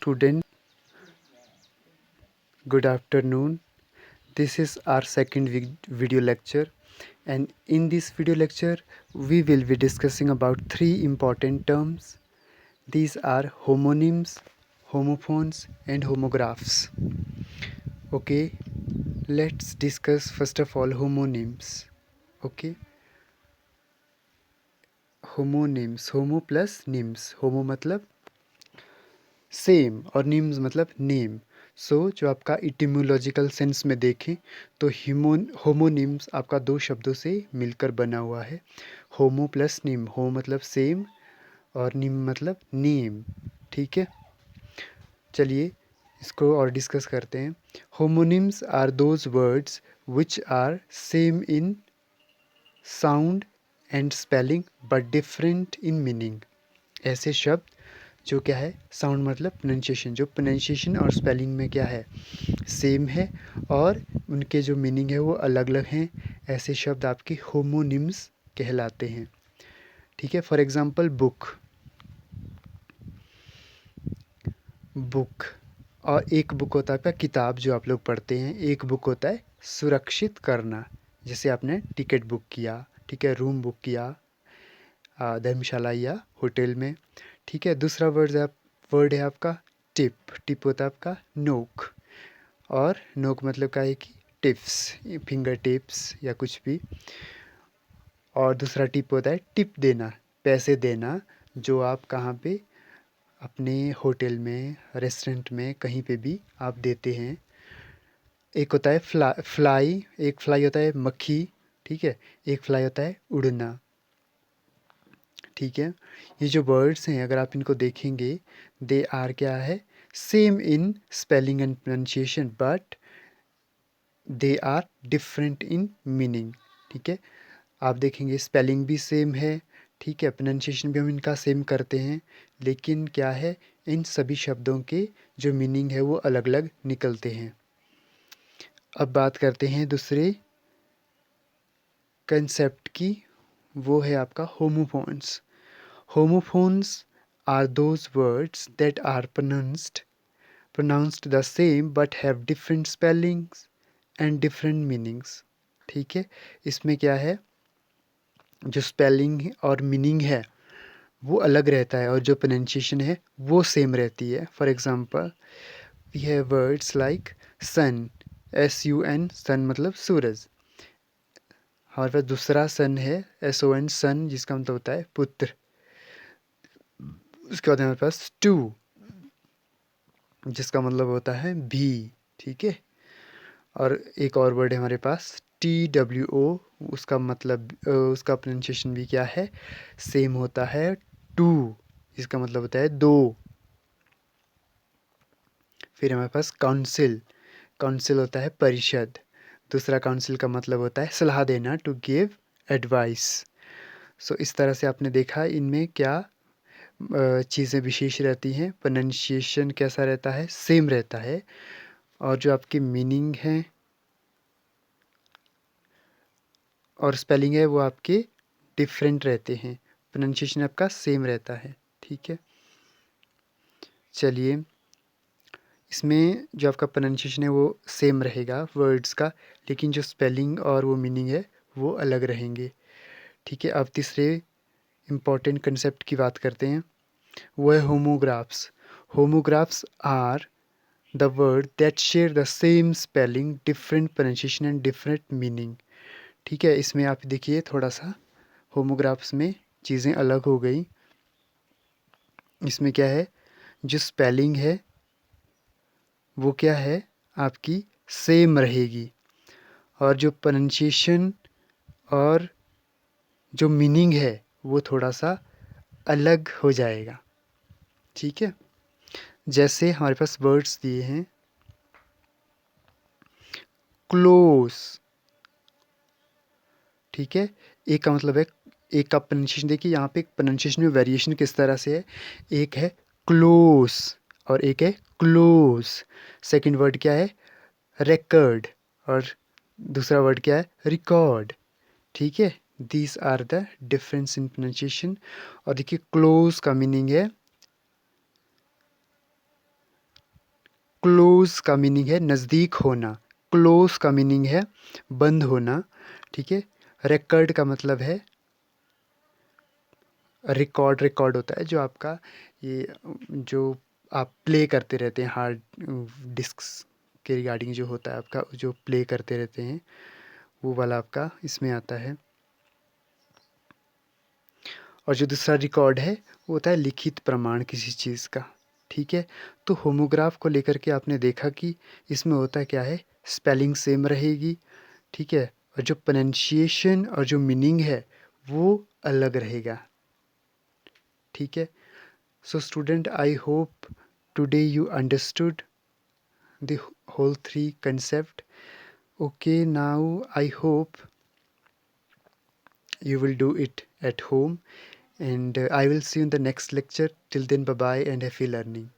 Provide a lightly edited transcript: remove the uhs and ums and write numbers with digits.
Student, good afternoon. This is our second video lecture, and in this video lecture we will be discussing about three important terms. These are homonyms, homophones and homographs. Okay, let's discuss first of all homonyms. Okay, homonyms, homo plus NIMS, होमो मतलब same और निम्स मतलब name. जो आपका इटिमोलॉजिकल sense में देखें तो homonyms आपका दो शब्दों से मिलकर बना हुआ है। होमो प्लस निम, हो मतलब सेम और निम मतलब नेम। ठीक है, चलिए इसको और डिस्कस करते हैं। Homonyms are those words which are same in sound and spelling but different in meaning. ऐसे शब्द जो क्या है, साउंड मतलब प्रोनाउंसिएशन, जो प्रोनाउंसिएशन और स्पेलिंग में क्या है, सेम है और उनके जो मीनिंग है वो अलग अलग हैं। ऐसे शब्द आपके होमोनिम्स कहलाते हैं। ठीक है, फॉर एग्जांपल बुक, बुक और एक बुक होता है आपका किताब जो आप लोग पढ़ते हैं। एक बुक होता है सुरक्षित करना, जैसे आपने टिकट बुक किया, ठीक है, रूम बुक किया धर्मशाला या होटल में। ठीक है, दूसरा वर्ड है आपका टिप, टिप होता है आपका नोक, और नोक मतलब क्या है कि टिप्स, फिंगर टिप्स या कुछ भी। और दूसरा टिप होता है टिप देना, पैसे देना, जो आप कहाँ पे अपने होटल में, रेस्टोरेंट में, कहीं पे भी आप देते हैं। एक होता है फ्लाई, एक फ्लाई होता है मक्खी, ठीक है, एक फ्लाई होता है उड़ना। ठीक है, ये जो वर्ड्स हैं अगर आप इनको देखेंगे, दे आर क्या है, same in spelling and pronunciation but they are different in meaning. ठीक है, आप देखेंगे स्पेलिंग भी सेम है, ठीक है, प्रोनाउंसिएशन भी हम इनका सेम करते हैं, लेकिन क्या है, इन सभी शब्दों के जो मीनिंग है वो अलग अलग निकलते हैं। अब बात करते हैं दूसरे कंसेप्ट की, वो है आपका homophones. Homophones are those words that are pronounced the same but have different spellings and different meanings। ठीक है, इसमें क्या है, जो स्पेलिंग और मीनिंग है वो अलग रहता है और जो प्रोनाउंसिएशन है वो सेम रहती है। For example we have words like sun, SUN, sun मतलब सूरज। हमारे पास दूसरा सन है SON, सन, जिसका मतलब होता है पुत्र। उसके बाद हमारे पास टू, जिसका मतलब होता है भी। ठीक है, और एक और वर्ड है हमारे पास TWO, उसका मतलब उसका प्रोनाउंसिएशन भी क्या है, सेम होता है, टू, इसका मतलब होता है दो। फिर हमारे पास काउंसिल, काउंसिल होता है परिषद। दूसरा काउंसिल का मतलब होता है सलाह देना, टू गिव एडवाइस। इस तरह से आपने देखा इनमें क्या चीज़ें विशेष रहती हैं। प्रोनाउंसिएशन कैसा रहता है, सेम रहता है, और जो आपकी मीनिंग है और स्पेलिंग है वो आपके डिफरेंट रहते हैं। प्रोनाउंसिएशन आपका सेम रहता है। ठीक है, चलिए इसमें जो आपका प्रोनाउंसिएशन है वो सेम रहेगा वर्ड्स का, लेकिन जो स्पेलिंग और वो मीनिंग है वो अलग रहेंगे। ठीक है, अब तीसरे इम्पॉर्टेंट कंसेप्ट की बात करते हैं, वो है homographs. Homographs are the word that share the same spelling, different pronunciation and different meaning. ठीक है, इसमें आप देखिए थोड़ा सा होमोग्राफ्स में चीज़ें अलग हो गई। इसमें क्या है, जो स्पेलिंग है वो क्या है आपकी सेम रहेगी, और जो प्रोनाउंसिएशन और जो मीनिंग है वो थोड़ा सा अलग हो जाएगा। ठीक है, जैसे हमारे पास वर्ड्स दिए हैं क्लोज। ठीक है, एक का मतलब है, एक का प्रोनाउंसिएशन देखिए, यहाँ पे प्रोनाउंसिएशन में वेरिएशन किस तरह से है, एक है क्लोज और एक है क्लोज। सेकंड वर्ड क्या है, record, और दूसरा वर्ड क्या है, रिकॉर्ड। ठीक है, these are the difference in pronunciation. और देखिए क्लोज का मीनिंग है क्लोज का मीनिंग है नज़दीक होना, क्लोज का मीनिंग है बंद होना, ठीक है। रिकॉर्ड का मतलब है रिकॉर्ड, रिकॉर्ड होता है जो आपका ये जो आप प्ले करते रहते हैं हार्ड डिस्क्स के रिगार्डिंग जो होता है आपका जो प्ले करते रहते हैं, वो वाला आपका इसमें आता है। और जो दूसरा रिकॉर्ड है वो होता है लिखित प्रमाण किसी चीज़ का, ठीक है। तो होमोग्राफ को लेकर के आपने देखा कि इसमें होता क्या है, स्पेलिंग सेम रहेगी, ठीक है, और जो प्रोनाउंसिएशन और जो मीनिंग है वो अलग रहेगा, ठीक है। So student, I hope today you understood the whole three concept. Okay, now I hope you will do it at home, and I will see you in the next lecture. Till then, bye bye and happy learning.